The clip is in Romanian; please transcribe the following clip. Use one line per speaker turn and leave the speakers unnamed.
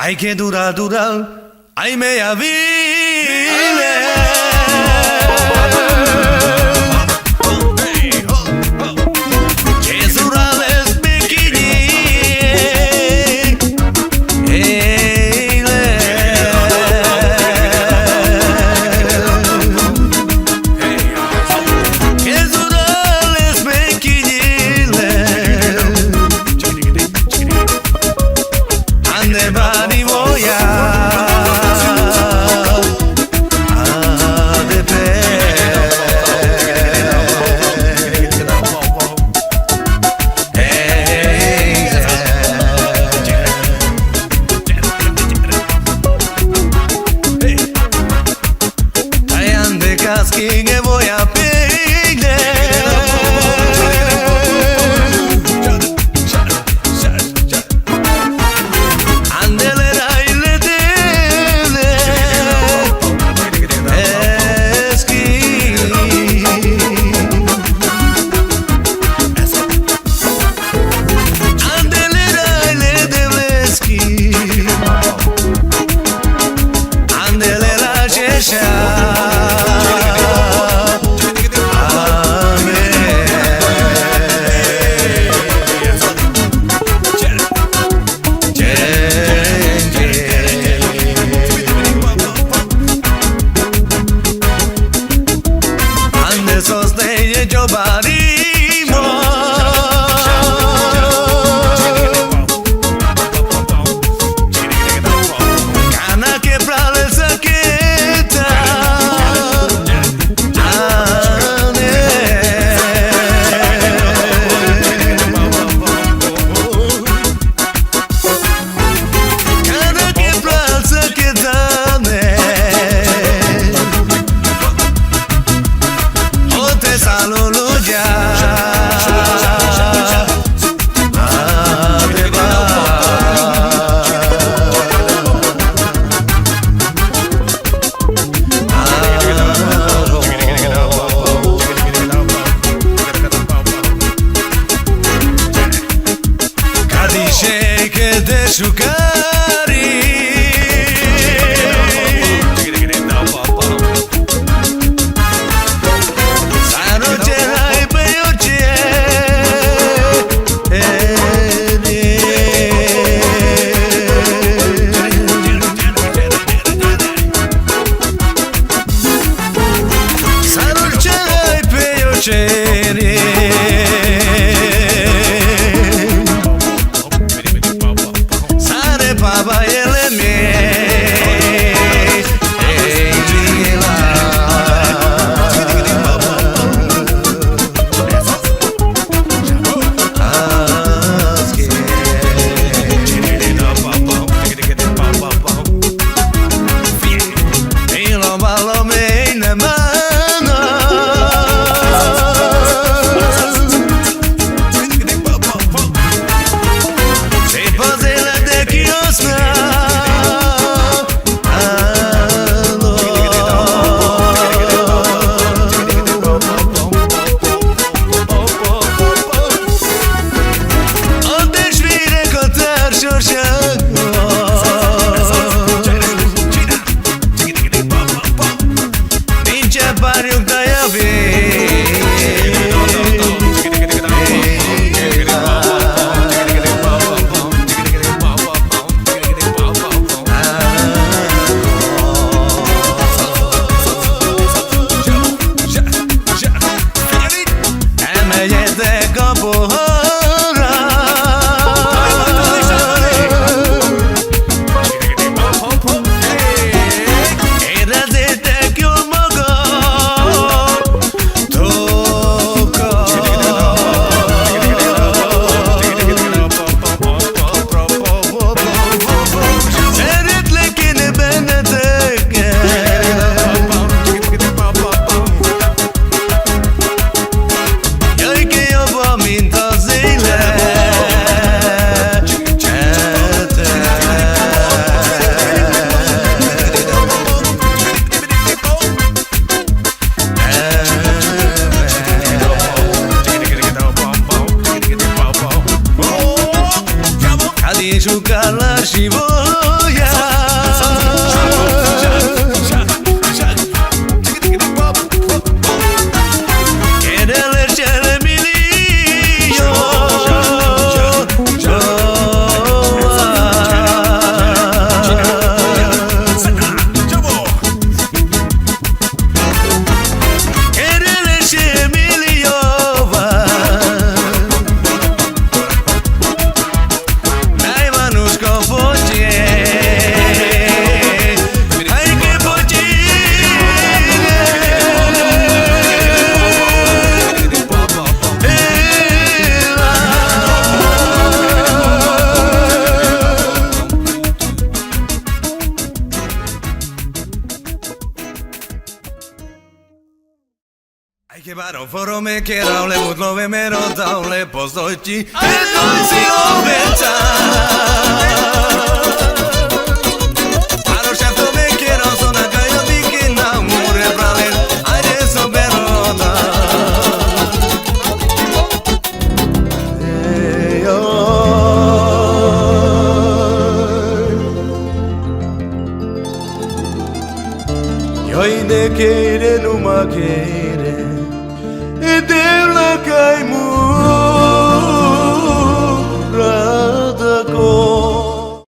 Hay que durar, ay meia vida. Que voy a pedirle andele raile dele eski andele raile dele eski andele rajesha Sostenne giovanimo Cana che fra le sacchetta Cana che fra le sacchetta Saluluja Kadishe che te shukari Sare papa ele me Ai che paro foro me che raule mutlo ve mero taule postoci e noi si oventa Paro certo me che non sono caio di che namure brale adesso perona Io ide che numa che e della caimu